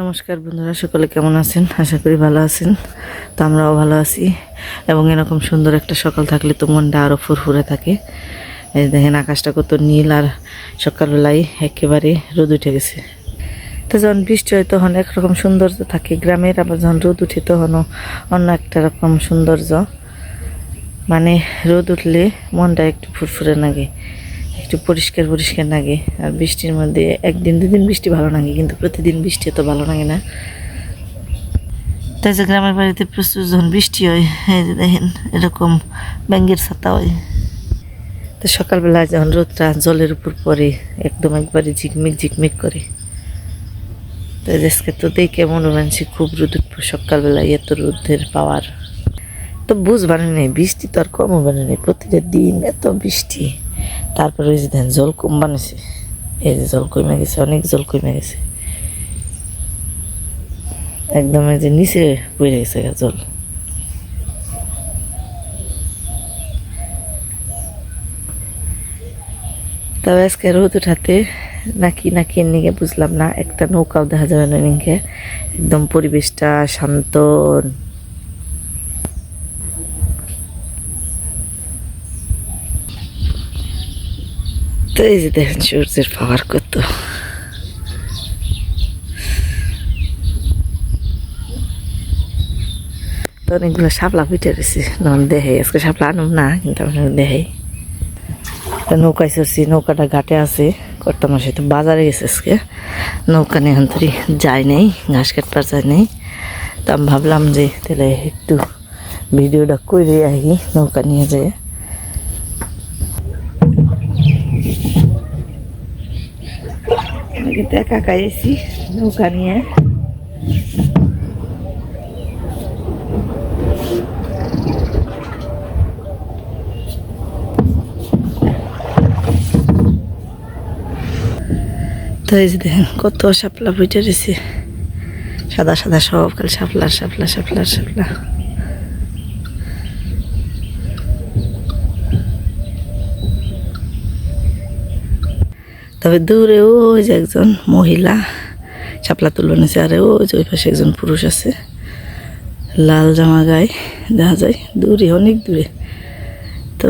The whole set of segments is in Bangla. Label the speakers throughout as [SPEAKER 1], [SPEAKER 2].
[SPEAKER 1] নমস্কার বন্ধুরা, সকলে কেমন আছেন? আশা করি ভালো আছেন। তো আমরাও ভালো আছি এবং এরকম সুন্দর একটা সকাল থাকলে তো মনটা আরও ফুরফুরে থাকে। এই দেখেন আকাশটা কত নীল, আর সকালবেলায় একেবারে রোদ উঠে গেছে। তো যখন বৃষ্টি হয় তখন একরকম সৌন্দর্য থাকে গ্রামের, আবার যখন রোদ উঠে তখনও অন্য একটা রকম সৌন্দর্য। মানে রোদ উঠলে মনটা একটু ফুরফুরে লাগে, একটু পরিষ্কার পরিষ্কার লাগে। আর বৃষ্টির মধ্যে একদিন দুদিন বৃষ্টি ভালো লাগে, কিন্তু প্রতিদিন বৃষ্টি এত ভালো লাগে না। তাই যে গ্রামের বাড়িতে প্রচুর যখন বৃষ্টি হয়, এই যে দেখেন এরকম ব্যাঙ্গের ছাতা হয়। তো সকালবেলায় যখন রোদটা জলের উপর পড়ে একদম একবারে ঝিকমিক ঝিকমিক করে, তো আজকে তো দেখে মনে হচ্ছে খুব রোদ উঠবো সকালবেলায়, এত রোদের পাওয়ার। তো বুঝবানি নেই, বৃষ্টি তো আর কম হবে নেই, প্রতিটা দিন এত বৃষ্টি। তারপরে ওই যে দেখেন জল কম বানিয়েছে, এই যে জল কমে গেছে, অনেক জল কমে গেছে, একদম এই যে নিচে পড়ে গেছে জল। তবে আজকে রোদ উঠাতে নাকি নাকি নিকে বুঝলাম না, একটা নৌকাও দেখা যাবে না নিকে, একদম পরিবেশটা শান্ত। তো এই যে দেখেন সূর্যের পাওয়ার কত। তো অনেকগুলো শাপলা ফুটে রয়েছে, দেখে আজকে শাপলা আনুম না, কিন্তু আপনাকে দেখে। নৌকায় চড়ছি, নৌকাটা ঘাটে আছে, কর্তা মাসে তো বাজারে গেছে আজকে, নৌকা নিয়ে এখন তরি যায় নেই, ঘাস কাটবার যায় নেই। তো আমি ভাবলাম যে তাহলে একটু ভিডিওটা করে আহি নৌকা নিয়ে যায়। একা একা এসি নৌকা নিয়ে। তো এই যে দেখেন কত শাপলা ফুটে রয়েছে, সাদা সাদা সব, খালি শাপলা শাপলা শাপলা শাপলা। তবে দূরে ওই যে একজন মহিলা শাপলা তুলে নিয়েছে, আর ওই যে ওই পাশে একজন পুরুষ আছে, লাল জামা গায়ে দেখা যায় দূরে, অনেক দূরে। তো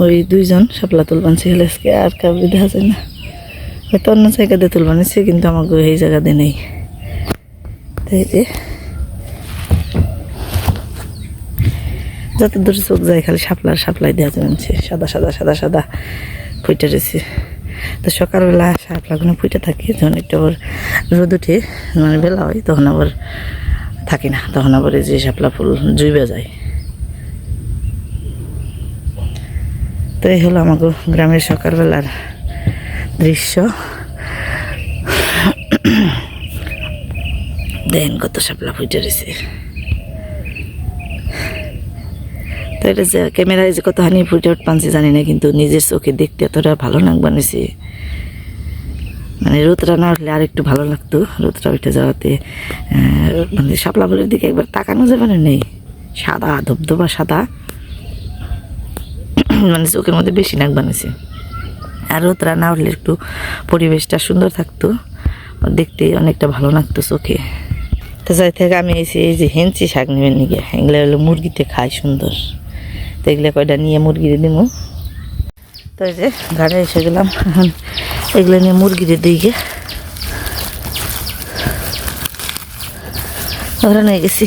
[SPEAKER 1] ওই দুইজন শাপলা তুলবানছে গেলে আজকে, আর কাউকে দেখা যায় না। হয়তো অন্য জায়গাতে তুলবানিছে, কিন্তু আমাকে এই জায়গাতে নেই। তাই যে যত দূর চোখ যায় খালি শাপলার শাপলাই দেওয়া যাচ্ছে, সাদা সাদা সাদা সাদা ফুটে রয়েছে। তো সকালবেলা শাপলাগুলো ফুটে থাকে, যখন একটু আবার রোদ উঠে মানে বেলা হয় তখন আবার থাকে না, তখন আবার এই যে শাপলা ফুল জুইবে যায়। তো এই হলো আমাকে গ্রামের সকালবেলার দৃশ্য। দেখেন কত শাপলা ফুটে রয়েছে। তো এটা যে ক্যামেরায় যে কতখানি ফুটে পানছি জানি না, কিন্তু নিজের চোখে দেখতে এতটা ভালো নাক বানিয়েছে। মানে রোদটা না উঠলে আর একটু ভালো লাগতো, রোদটা উঠে যাওয়াতে মানে শাপলা ফুলের দিকে একবার তাকানো যাবে না, নেই সাদা ধবধবা সাদা, মানে চোখের মধ্যে বেশি নাক বানিয়েছে। আর রোদটা না উঠলে একটু পরিবেশটা সুন্দর থাকতো, দেখতে অনেকটা ভালো লাগতো চোখে। তো যাই থেকে আমি এসে এই যে হেঞ্চি শাক নেবেন নিয়ে, এগুলো হলো মুরগিতে খায় সুন্দর, তো এগুলো কয়টা নিয়ে মুরগিরে দিব। তো এই যে ঘাটে এসে গেলাম, এখন এগুলো নিয়ে মুরগিরে দিকে ওরা নিয়ে গেছি।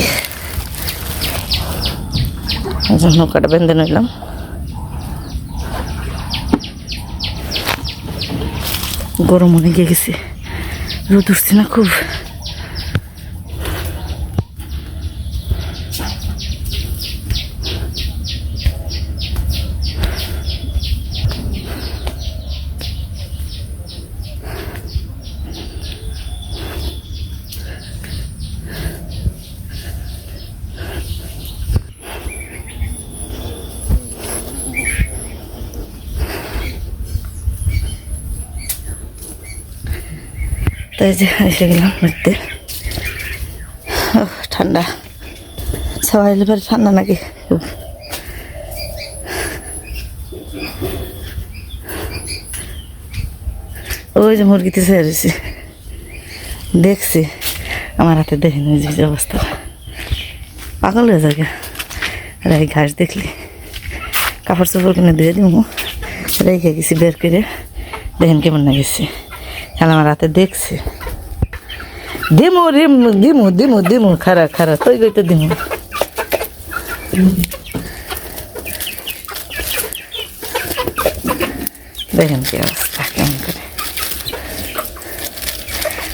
[SPEAKER 1] নৌকাটা বেঁধে নিলাম। গরম অনেক গেছে, রোদ উঠছে না খুব। তাই যে এসে গেলাম ঘুরতে। ঠান্ডা সবাই এলে ঠান্ডা নাকি খুব। ওই যে মুরগিতে ছেড়েছি দেখছি, আমার হাতে দেখেন ওই যে অবস্থা, পাগল হয়ে যায়। আর এই ঘাস দেখলে কাপড় চোপড় কিনে ধুয়ে দিব, রেখে গেছি বের করে, দেখেন কেমন না গেছে। খেলা আমার হাতে দেখছে, দিমু দিমু দিমু দিমু দিমু খারা খারা তুই গইতে দিমু। দেখেন কি অবস্থা কেমন করে।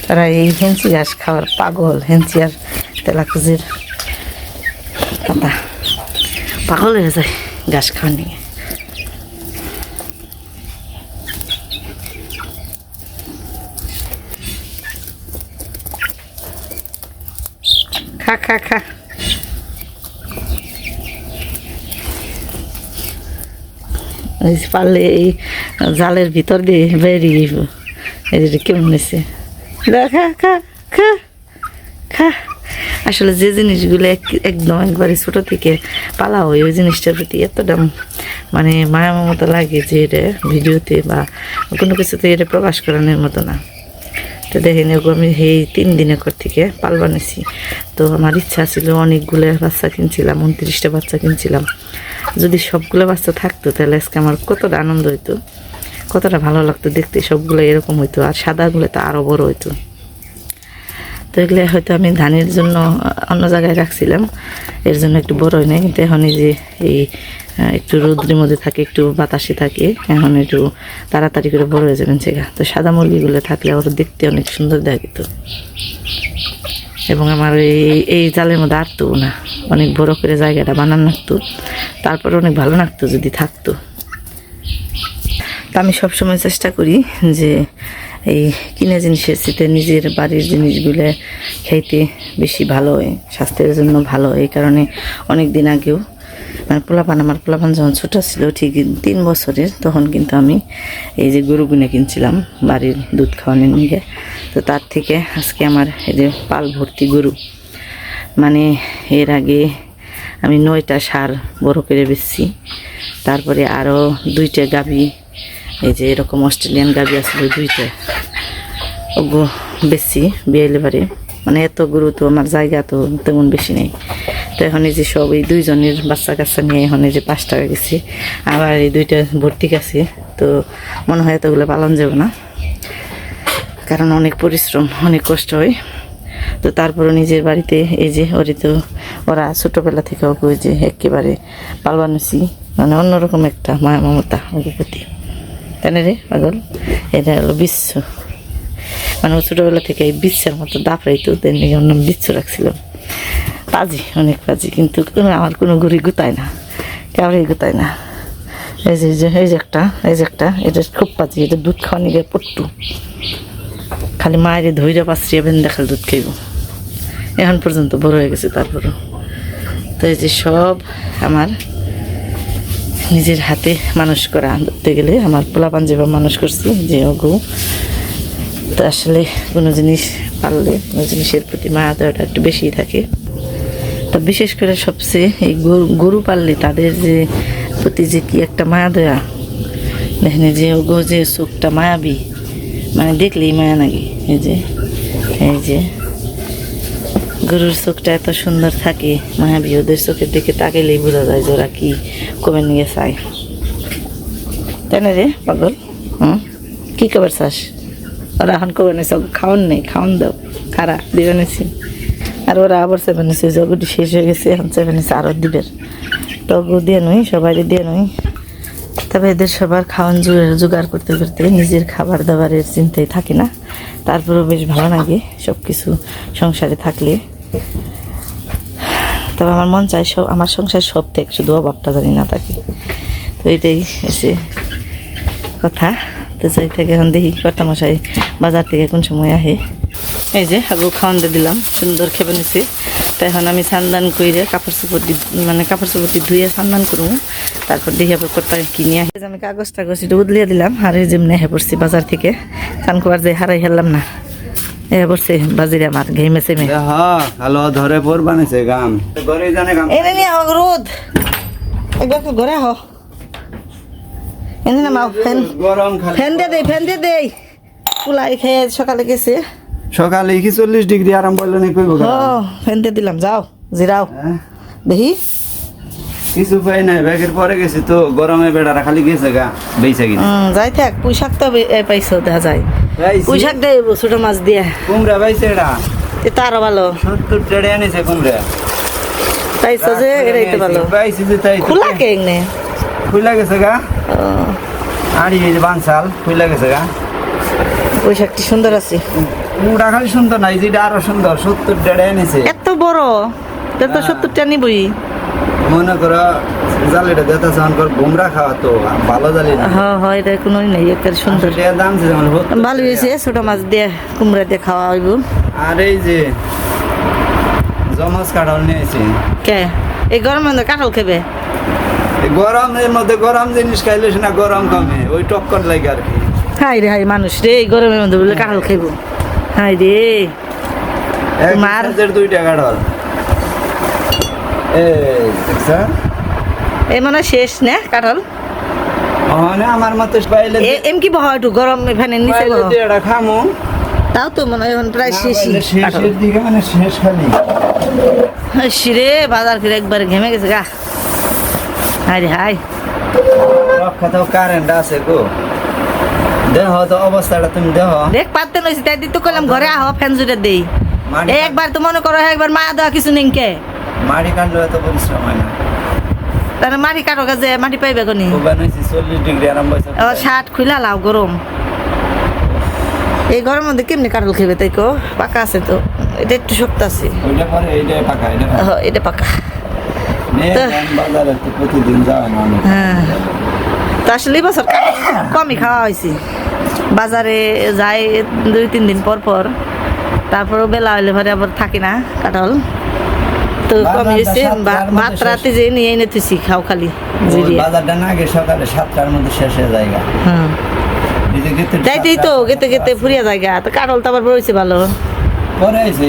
[SPEAKER 1] তারা এই হেঞ্চি ঘাস খাওয়ার পাগল, হেঞ্চি আর তেলাকুজির পাতা, পাগল হয়ে যায় ঘাস খাওয়া নিয়ে। খা খা খা, পারলে এই জালের ভিতর দিয়ে বেরিয়ে এই যে কেমন হয়েছে, খা খা খা খা। আসলে যে জিনিসগুলো একদম একবারে ছোটো থেকে পালা হয়, ওই জিনিসটার প্রতি এতটা মানে মায়া মমতা লাগে যে এটা ভিডিওতে বা কোনো কিছুতে এটা প্রকাশ করানোর মতো না। তো দেখেন এগুলো আমি এই 3 দিনের পর থেকে পাল বানিয়েছি। তো আমার ইচ্ছা ছিল অনেকগুলো বাচ্চা কিনছিলাম, 29টা বাচ্চা কিনছিলাম। যদি সবগুলো বাচ্চা থাকতো তাহলে আজকে আমার কতটা আনন্দ হইতো, কতটা ভালো লাগতো দেখতে। সবগুলো এরকম হইতো, আর সাদাগুলো তো আরও বড় হইতো। তো এগুলো হয়তো আমি ধানের জন্য অন্য জায়গায় রাখছিলাম, এর জন্য একটু বড় হয় নাই। কিন্তু এখন এই যে এই একটু রোদ্রের মধ্যে থাকে, একটু বাতাসে থাকে, এখন একটু তাড়াতাড়ি করে বড় হয়ে যাবেন সেগা। তো সাদা মুরগিগুলো থাকলে ওরা দেখতে অনেক সুন্দর দেখিত, এবং আমার এই জালের মধ্যে আটতো না, অনেক বড় করে জায়গাটা বানানো লাগতো, তারপরে অনেক ভালো লাগতো যদি থাকতো। তা আমি সবসময় চেষ্টা করি যে এই কিনে জিনিসের চেয়ে নিজের বাড়ির জিনিসগুলো খাইতে বেশি ভালো হয়, স্বাস্থ্যের জন্য ভালো হয়। এই কারণে অনেক দিন আগেও আমার পোলাপান যখন ছোটো ছিল, ঠিক 3 বছরের, তখন কিন্তু আমি এই যে গরু কিনে কিনছিলাম বাড়ির দুধ খাওয়ানোর নিয়ে। তো তার থেকে আজকে আমার এই যে পাল ভর্তি গরু, মানে এর আগে আমি 9টা ষাঁড় বড় করে বেচছি, তারপরে আরও 2টা গাভী, এই যে এরকম অস্ট্রেলিয়ান গাভী আসলে 2টা, ওগো বেশি বিয়েলে বাড়ি। মানে এত গরু তো আমার জায়গা তো তেমন বেশি নেই। তো এখন এই যে সব এই 2 জনের বাচ্চা কাচ্চা নিয়ে এখন এই যে 5টা হয়ে গেছে, আবার এই 2টা ভর্তি আছে। তো মনে হয় এতগুলো পালন যাবে না, কারণ অনেক পরিশ্রম, অনেক কষ্ট হয়। তো তারপরে নিজের বাড়িতে এই যে ওরা ছোটোবেলা থেকে ওকে ওই যে একেবারে পালবানুছি, মানে অন্যরকম একটা মায়া মমতা ওদের প্রতি, তাই না রে পাগল। এটা হলো বিশ্ব, মানে ও ছোটোবেলা থেকে এই বিচ্ছের মতো দাপড়াইতো, তেমনি অন্য বিচ্ছু রাখছিলাম। পাজি, অনেক পাজি, কিন্তু আমার কোনো ঘুরি গুতায় না, কেউই গুতায় না। এই যে একটা এটা খুব পাজি, এটা দুধ খাওয়া নিয়ে পট্টু, খালি মায়ের ধৈর্য পাচ্ছি বেন দেখাল দুধ খাইব। এখন পর্যন্ত বড় হয়ে গেছে তারপরও। তো এই যে সব আমার নিজের হাতে মানুষ করা, ধরতে গেলে আমার পোলাপান যেভাবে মানুষ করছি যে ওগো। তো আসলে কোনো জিনিস পারলে কোনো জিনিসের প্রতি মায়া দেওয়াটা একটু বেশিই থাকে। তো বিশেষ করে সবচেয়ে এই গরু পাললে তাদের যে প্রতি যে কি একটা মায়া দেয়া, দেখেন যে ওগো যে চোখটা মায়াবী, মানে দেখলেই মায়া লাগে। এই যে গরুর চোখটা এত সুন্দর থাকে মায়াবী, ওদের চোখের দিকে তাকাইলেই বোঝা যায় যে ওরা কি কমে নিয়ে চায়, তাই না রে পাগল। কি খবর চাস? ওরা এখন কবে নিয়েছে, খাওয়ান নেই, খাওয়ান দাও, খারা দিবে নিছি। আর ওরা আবার চেপে নিচ্ছে, জগটি শেষ হয়ে গেছে, এখন চেপে নিচ্ছে আরও দিবের। টগু দিয়ে নই, সবাই দিয়ে নই। তবে এদের সবার খাওয়ান জোগাড় করতে করতে নিজের খাবার দাবারের চিন্তায় থাকি না, তারপরেও বেশ ভালো লাগে সব কিছু সংসারে থাকলে। তবে আমার মন চায় সব আমার সংসার সব থেকে শুধু অভাবটা জানি না থাকে। তো এটাই এসে কথা। তো যাই থেকে এখন দেখি কর্তামশাই বাজার থেকে কোন সময় আহে। এই যে আগু খাওয়ান দিয়ে দিলাম, সুন্দর খেপে নিছি। তো এখন আমি সান্দান করে কাপড় চোপড় ধুয়ে সান্দান করবো, তারপর দেখি আবার কর্তা কিনে আসে। আমি কাগজ টাগজ এটা উদলিয়ে দিলাম, আর এই যেমনি হে পড়ছি বাজার থেকে, কান কবার যে হারাই হেরলাম না। এ পড়ছে বাজিরে আমার ঘেমে সেমে
[SPEAKER 2] হ্যালো ধরে পর বানাইছে গাম ঘরে জানে গাম
[SPEAKER 1] এনে নিয়ে হোক রোদ একবার ঘরে হ এনে না মাও ফ্যান
[SPEAKER 2] গরম খালি
[SPEAKER 1] ফ্যান দিয়ে দেই পুলাই খেয়ে সকালে গেছে,
[SPEAKER 2] সকালে কি 40 ডিগ্রি আরাম বললো নি কইব
[SPEAKER 1] ও ফেনতে দিলাম যাও জিরাও
[SPEAKER 2] হ্যাঁ
[SPEAKER 1] দেখি
[SPEAKER 2] কিছু পাই নাই ব্যাগের পরে গেছি তো গরমে বেড়ারা খালি গেছে গা বেইসা গেছে
[SPEAKER 1] যাই থাক পুঁই শাক তো পাইছো দেখা যায় পুঁই শাক দেয় ছোট মাছ দিয়ে
[SPEAKER 2] কুমড়া পাইছে এটা
[SPEAKER 1] এটা আরো ভালো
[SPEAKER 2] 70 টাকা এনেছে কুমড়া
[SPEAKER 1] পাইছো যে এটাই তো ভালো
[SPEAKER 2] পাইছি যে তাই
[SPEAKER 1] খোলা কেনে
[SPEAKER 2] খুইলা গেছে গা আড়ি এই যে বানসাল খুইলা গেছে গা
[SPEAKER 1] পুঁই শাকটি সুন্দর আছে
[SPEAKER 2] কুমড়া খালি সুন্দর নাই যেটা আরো সুন্দর 70 টাকা এনেছে
[SPEAKER 1] এত বড় এটা তো 70 টা নিবই
[SPEAKER 2] মনে করো জালিটা দেতা সান কর গুমরা খাওয়া তো ভালো জালি না
[SPEAKER 1] হ্যাঁ হয় এটা কোনো নেই একটা সুন্দর
[SPEAKER 2] এর দাম আছে যেমন
[SPEAKER 1] ভালো হয়েছে ছোট মাছ দিয়ে কুমড়া দিয়ে খাওয়া হইব
[SPEAKER 2] আর এই যে জমজ কাঁঠাল নিয়েছি
[SPEAKER 1] কে এই গরমের মধ্যে কাঁঠাল খাবে
[SPEAKER 2] এই গরমের মধ্যে গরম জিনিস খাইলে না গরম কমে ওই টক্কর লাগে আর কি
[SPEAKER 1] হাই রে হাই মানুষ রে এই গরমের মধ্যে বলে কাঁঠাল খাইব হাই রে
[SPEAKER 2] মার 2 টাকা কাঁঠাল এই দেখছা
[SPEAKER 1] এই মানে শেষ না কাঁঠাল
[SPEAKER 2] মানে আমার মতে পাইলে
[SPEAKER 1] এম কি বহ একটু গরম ফ্যানের নিচে বহ
[SPEAKER 2] এটা খামু
[SPEAKER 1] তাও তো মনে হয় এখন প্রায় শেষই
[SPEAKER 2] শেষের দিকে মানে শেষ খালি
[SPEAKER 1] রে বাজার ফিরে একবারে ঘেমে গেছে গা হাই রে হাই
[SPEAKER 2] রক্ষা তো কারেন্ট আছে গো দেহ তো অবস্থাটা তুমি দেহ
[SPEAKER 1] দেখ পারতে নইছি তাই দিতে কইলাম ঘরে আহ ফ্যান জুড়ে দেই
[SPEAKER 2] মাটি
[SPEAKER 1] এই একবার তো মনে করো একবার মা দেওয়া কিছু নেই কে
[SPEAKER 2] মাটি কাটলে এত পরিশ্রম হয় না
[SPEAKER 1] তাহলে মাটি কাটো গাছে মাটি পাইবে কোনি
[SPEAKER 2] বানাইছি 40 ডিগ্রি আরাম বসে
[SPEAKER 1] শার্ট খুইলা লাও গরম এই গরমের মধ্যে কেমনি কাটল খেবে তাই কো পাকা আছে তো এটা একটু শক্ত আছে
[SPEAKER 2] ওইটা পরে এইটা পাকা এটা
[SPEAKER 1] এটা পাকা
[SPEAKER 2] নে বাজারে তো প্রতিদিন যায় না আমি
[SPEAKER 1] হ্যাঁ তো আসলে এই বছর কাঁঠাল কমই খাওয়া হয়েছে বাজারে যাই 2-3 দিন পর পর তারপরও বেলা হইলে পরে আবার থাকি না কাঁঠাল তো কমই হয়েছে ভাত রাতে যে নিয়ে এনে তুই খাও খালি জিরিয়ে
[SPEAKER 2] বাজারটা না আগে সকালে 7টার মধ্যে শেষ হয়ে যায়
[SPEAKER 1] হ্যাঁ যাইতেই তো গেতে গেতে ফুরিয়া জায়গা তো কাঁঠাল তো আবার বড়ছে ভালো
[SPEAKER 2] পরে আইছে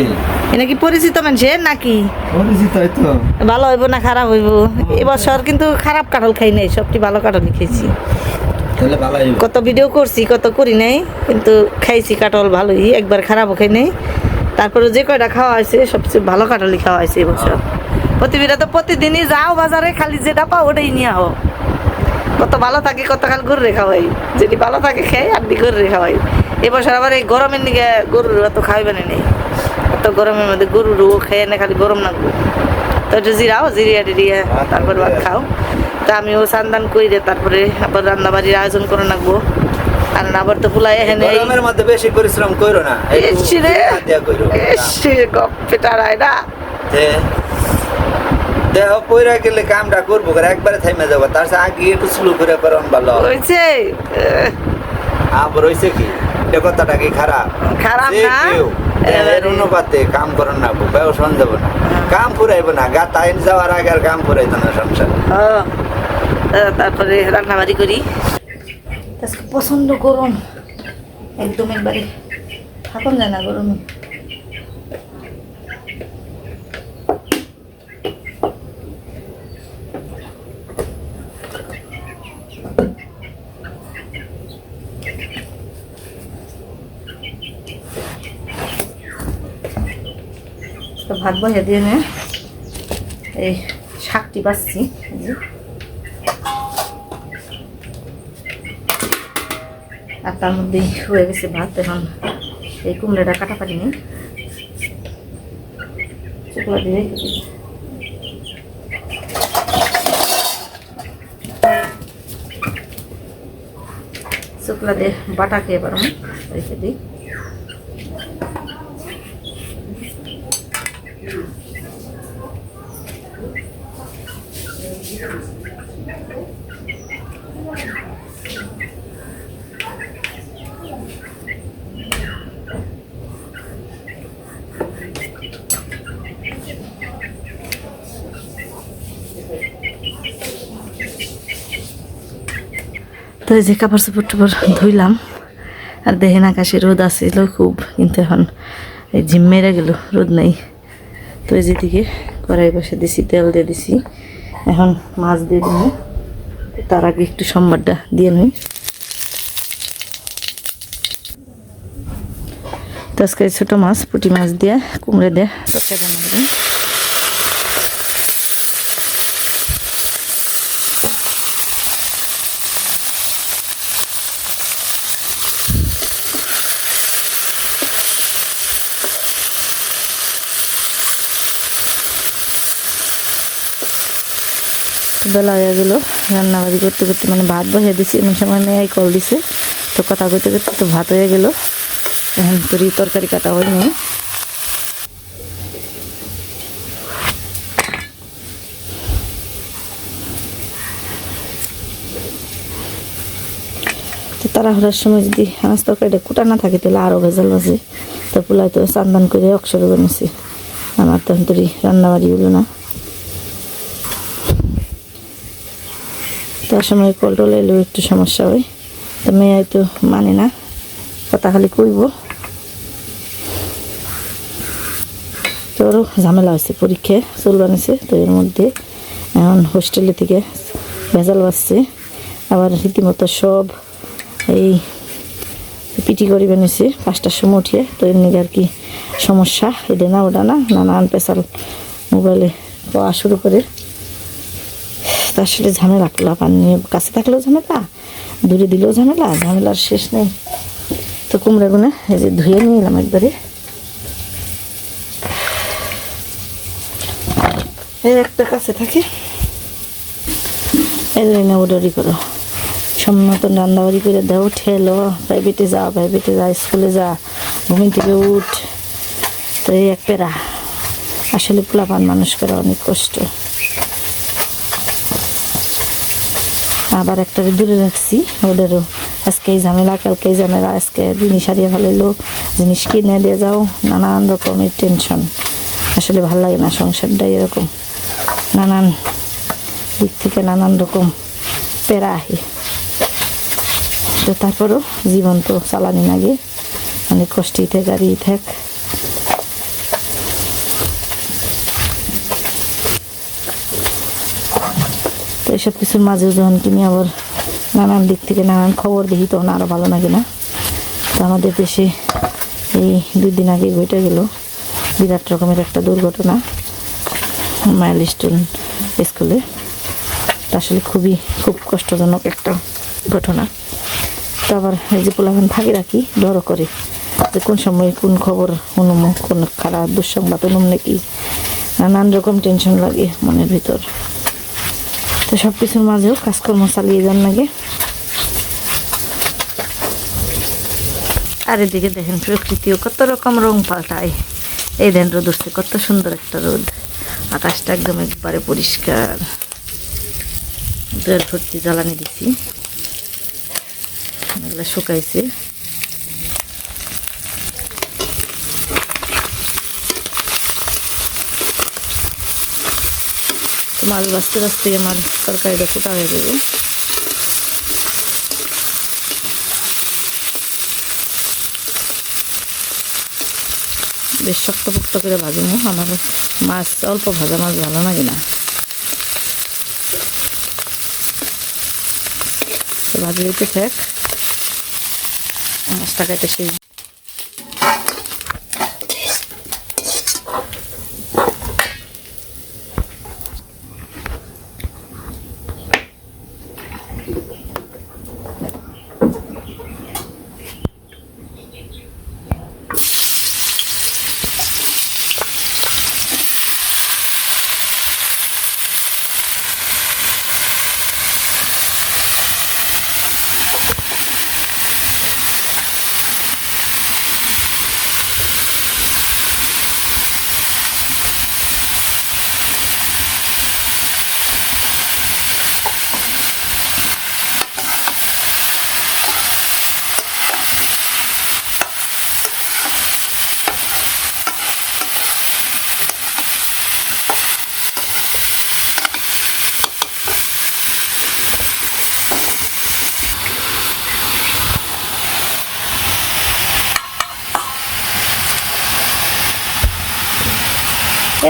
[SPEAKER 1] এটা কি পরিচিত মানুষের নাকি
[SPEAKER 2] পরিচিত হয়তো
[SPEAKER 1] ভালো হইব না খারাপ হইব এবছর কিন্তু খারাপ কাঁঠাল খাই নাই সবটি ভালো কাঁঠালই খেয়েছি
[SPEAKER 2] তাহলে ভালো হইব
[SPEAKER 1] কত ভিডিও করছি কত করি নাই কিন্তু খাইছি কাঁঠাল ভালোই একবার খারাপও খাই নাই তারপরে যে কয়টা খাওয়া হয়েছে সবচেয়ে ভালো কাঁঠালই খাওয়া হয়েছে এবছর প্রতিবিরা তো প্রতিদিনই যাও বাজারে খালি যেটা পাও ওটাই নিয়ে আও কত ভালো থাকে কত খাল গরুরে খাওয়াই যদি ভালো থাকে খাই আর দি গরুরে খাওয়াই এবছর আবার এই গরমের নিকে গরুর অত খাওয়াইবেন নেই অত গরমের মধ্যে গরুরও খেয়ে না খালি গরম লাগবে তো একটু জিরাও জিরিয়া টিরিয়া তারপর ভাত খাও তা আমিও সান্দান কইরে তারপরে আবার রান্না বাড়ির আয়োজন করে রাখবো আর আবার তো ফুলাই এখানে
[SPEAKER 2] গরমের মধ্যে বেশি পরিশ্রম কইরো না
[SPEAKER 1] এসছি রে
[SPEAKER 2] দিয়া কইরো
[SPEAKER 1] এসছি গপ পেটারায় না
[SPEAKER 2] দেহ পয়রা গেলে কামটা করবো করে একবারে থাইমে যাবো তার সাথে আগে একটু স্লো করে করন ভালো
[SPEAKER 1] হয়েছে
[SPEAKER 2] আবার হইছে কি এটা কথাটা কি খারাপ
[SPEAKER 1] খারাপ
[SPEAKER 2] যে
[SPEAKER 1] না
[SPEAKER 2] কেউ এর অনুপাতে কাম করেন না বয়স হন যাব না কাম ফুরাইব না গা টাইম যাওয়ার আগে আর কাম ফুরাইত না সংসার
[SPEAKER 1] তারপরে রান্নাবাড়ি করি আজকে প্রচন্ড গরম একদম একবারে থাকুন যায় না গরমে তো ভাত বসে দিয়ে নে এই শাকটি বাছছি আর তার মধ্যে হয়ে গেছে ভাত এখন এই কুমড়াটা কাটা পারিনি শুকনো দিয়ে শুকলা দিয়ে বাটা খেয়ে পারো রেখে দিই তো এই যে কাপড় চোপড় টুপড় ধুইলাম আর দেখেন আকাশে রোদ আসছিল খুব কিন্তু এখন এই ঝিম মেরে গেল রোদ নাই তো এই যেদিকে কড়াই বসে দিছি তেল দিয়ে দিছি এখন মাছ দিয়ে দিব তার আগে একটু সম্বারটা দিয়ে নই তো আজকে ছোটো মাছ পুঁটি মাছ দিয়ে কুমড়ে দিয়ে তরকারি বানাবো। বেলা হয়ে গেল রান্নাবাড়ি করতে করতে, মানে ভাত বসিয়ে দিছি এমন সময় মেয়ে কল দিছে। তো কথা করতে করতে তো ভাত হয়ে গেল, এখন তরকারি কাটা হয়নি। তো তাড়াহুড়ার সময় যদি আনাজ তরকারিটা কুটা না থাকে তাহলে আরও ভেজাল বাজে। তো পোলাই তো চান্দান করে অক্ষরে বানিয়েছি, আমার তখন তরি রান্নাবাড়ি হলো না। তার সময় কল টল এলেও একটু সমস্যা হয়। তো মেয়ে তো মানে না, কথা খালি কইব। তোরও ঝামেলা হয়েছে, পরীক্ষায় চুল বানিয়েছে। তো এর মধ্যে এখন হোস্টেলে থেকে ভেজাল বাজছে, আবার রীতিমতো সব এই পিটি করে বানিয়েছে 5টার সময় উঠিয়ে। তো এমনি আর কি সমস্যা, এটা না ওটা না, নানান পেশাল মোবাইলে পাওয়া শুরু করে। তা আসলে ঝামেলা, পোলাপান নিয়ে কাছে থাকলেও ঝামেলা, দূরে দিলেও ঝামেলা, ঝামেলার শেষ নেই। তো কুমড়াগুলো এই যে ধুয়ে নিয়ে এলাম একবারে। এই একটা কাছে থাকে, এই না ওডারি করো, সময় মতন রান্নাবাড়ি করে দাও, ঠেলো, প্রাইভেটে যা, স্কুলে যা, ঘুমিন থেকে উঠ। তো এই এক পেরা, আসলে পোলাপান মানুষ করা অনেক কষ্ট। আবার একটা দূরে রাখছি, ওদেরও আজকে এই ঝামেলা, কালকে এই ঝামেলা, আজকে জিনিস হারিয়ে ফেলাইলো, জিনিস কিনে দিয়ে যাও, নানান রকমের টেনশন। আসলে ভালো লাগে না সংসারটাই এরকম, নানান দিক থেকে নানান রকম প্যারা আহে। তো তারপরও জীবন তো চালানি লাগে, অনেক কষ্টই থাক আর ই থাক। তো এইসব কিছুর মাঝেও যখন কিনি আবার নানান দিক থেকে নানান খবর দেখি, তখন আরও ভালো লাগে না। তো আমাদের দেশে এই 2 দিন আগে ঘটে গেল বিরাট রকমের একটা দুর্ঘটনা মাইলস্টোন স্কুলে। আসলে খুব কষ্টজনক একটা ঘটনা। তো আবার এই যে পোলাপান থাকি রাখি ডরও করে যে কোন সময় কোন খবর শুনুম, কোন খারাপ দুঃসংবাদ শুনুম নাকি, নানান রকম টেনশন লাগে মনের ভিতর। তো সব কিছুর মাঝেও কাজকর্ম চালিয়ে যান লাগে। আর এদিকে দেখেন প্রকৃতিও কত রকম রং পাল্টায়। এই দেন রোদ উঠছে, কত সুন্দর একটা রোদ, আকাশটা একদম একবারে পরিষ্কার। দুয়ার ভর্তি জ্বালানি দিছি, এগুলো শুকাইছে। মাছ বাঁচতে বাঁচতে আমার তরকারিটা ফুটা হয়ে যাবে। বেশ শক্ত করে ভাজবো, আমার মাছ অল্প ভাজা মাছ ভালো লাগে না। তো ভাজি হইতে থাক, মাছটা কেটে সেই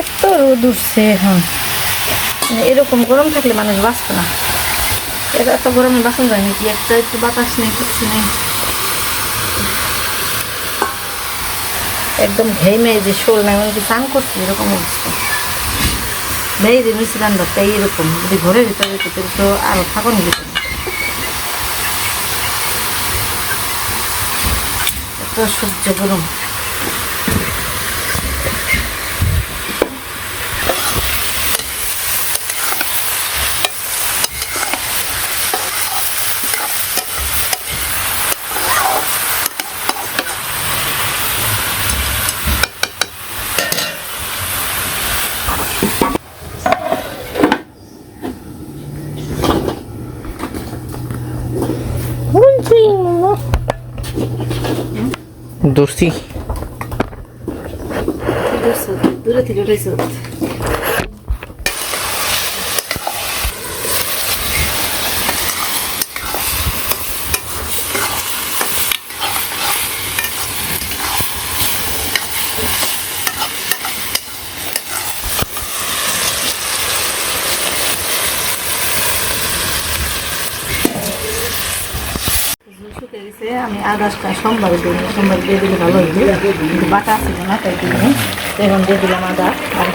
[SPEAKER 1] এত রোদ উঠছে এখন। এরকম গরম থাকলে মানুষ বাঁচত না, এটা এত গরমে বাঁচন যায় নাকি? একটু বাতাস নেই, কিছু নেই। একদম ঘেমে যে শোল না এমনকি চান করছি এরকম অবস্থা। ভেই যে মিষ্টি রান্নাটা এইরকম যদি ঘরের ভিতরে যেত তাহলে তো আরও থাকুন যেত না। এত সহ্য গরম।
[SPEAKER 3] দোস্তি
[SPEAKER 1] দূরে থেকে উঠেছে। আমি আদাসটা সোমবার দিয়ে দিলে ভালো হইবে, কিন্তু বাটা আছে না তাই দিলে এখন দিয়ে দিলাম আদা আর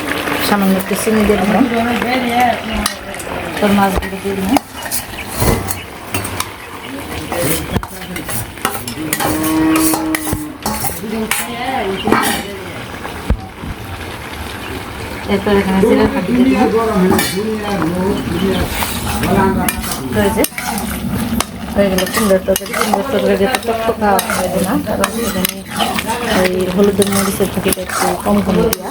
[SPEAKER 1] সামান্য একটু চিনি দিয়ে দিলাম। তোর মাছগুলো দিয়ে দিলাম। এরপর এখানে জিরা কাটি দিয়ে দিলাম। হয়ে গেলে কুমড়োর তরকারি যেতে টকটকা হবে না, কারণ এখানে ওই হলুদের মরিচের থেকে একটু কম কম দেওয়া।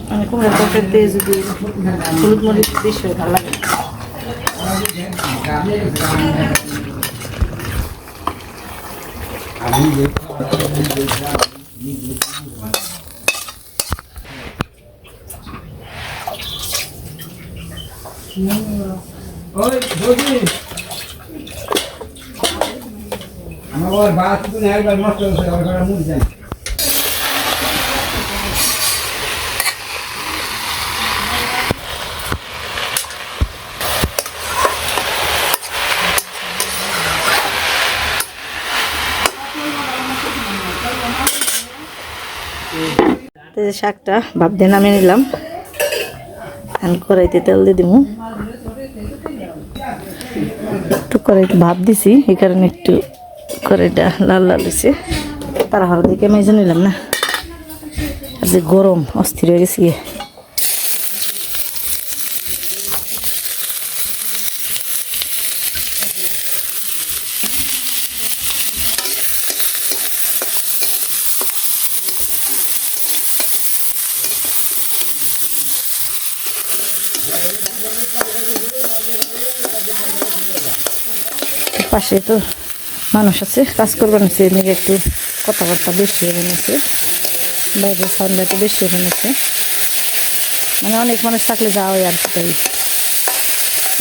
[SPEAKER 1] মানে কুমড়োর তরকারি দিয়ে যদি হলুদ মরিচ বেশি হয় ভালো লাগে।
[SPEAKER 2] আমার বাত তুমি একবার নষ্ট হয়েছে ওখানে মুখ যায়।
[SPEAKER 1] শাকটা ভাপ দিয়ে নামিয়ে নিলাম। কড়াইতে তেল দিয়ে দিব। একটু কড়াইতে ভাপ দিছি, এই কারণে একটু কড়াইটা লাল লাল হয়েছে। তারা হার দিকে মেজে নিলাম না, আর যে গরম অস্থির হয়ে গেছি। পাশে তো মানুষ আছে, কাজ করবার নিচ্ছে, এদিকে একটু কথাবার্তা বেশি হয়ে নিচ্ছে, বাইরের সাউন্ড একটু বেশি হয়ে নিচ্ছে। মানে অনেক মানুষ থাকলে যাওয়াই আর কি, তাই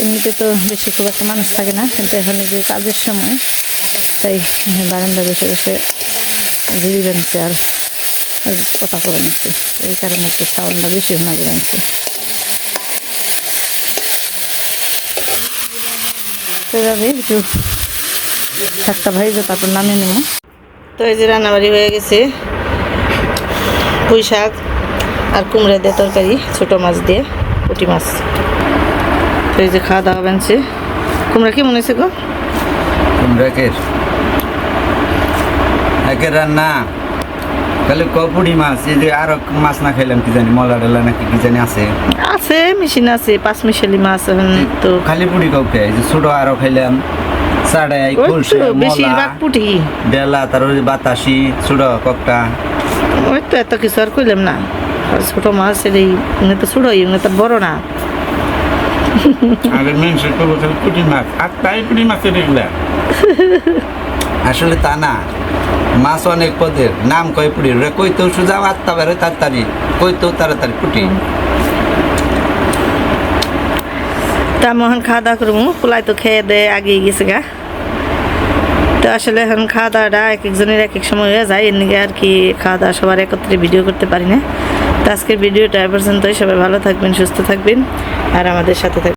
[SPEAKER 1] এমনিতে তো বেশি খুব একটা মানুষ থাকে না, কিন্তু এখানে যে কাজের সময় তাই বারান্দা বসে বসে দিদি বানছে আর কথা করে নিচ্ছে, এই কারণে একটু সাউন্ডটা বেশি না করে নিচ্ছে। সেভাবে একটু শাকটা ভাইজে তারপর নামিয়ে নেব। তো এই যে রান্নাবাড়ি হয়ে গেছে, পুঁই শাক আর কুমড়া দিয়ে তরকারি, ছোটো মাছ দিয়ে, পুঁটি মাছ। তো এই যে খাওয়া দাওয়া বানছে। কুমড়া কি মনে হয়েছে গো?
[SPEAKER 2] কুমড়া একের রান্না খালি পুঁটি মাছ, এই যে আরো মাছ না খাইলাম কি জানি, মলা ডালা নাকি কি জানি আছে,
[SPEAKER 1] আছে মেশিন আছে, 5 মিশালি মাছ তো
[SPEAKER 2] খালি পুঁটি কাউকে এই যে ছোট আরো খাইলাম, সাড়াই খুলছে
[SPEAKER 1] বেশিরভাগ পুঁটি
[SPEAKER 2] ডেলা, তারপর বাতাসি ছোট ককটা,
[SPEAKER 1] ওই তো এত কিছু আর কইলাম না। ছোট মাছ এই তো ছোট, তো বড় না।
[SPEAKER 2] আগের মানুষের পুঁটি মাছ আর তাই পুঁটি মাছের এগুলা আসলে তা না, মাছ অনেক পদের নাম কয় পুঁটি, কইতেও সোজা আত্মা বেরোয় তাড়াতাড়ি, কইতেও তাড়াতাড়ি পুঁটি।
[SPEAKER 1] তা মোহন খাওয়া দাওয়া করবো, পোলাই তো খেয়ে দেয় আগিয়ে গেছে গা। তো আসলে এখন খাওয়া দাওয়াটা এক একজনের এক এক সময় হয়ে যায়, এর নিয়ে আর কি খাওয়া দাওয়া সবার একত্রে ভিডিও করতে পারি না। তো আজকের ভিডিওটা এ পর্যন্তই। সবাই ভালো থাকবেন, সুস্থ থাকবেন আর আমাদের সাথে থাকবেন।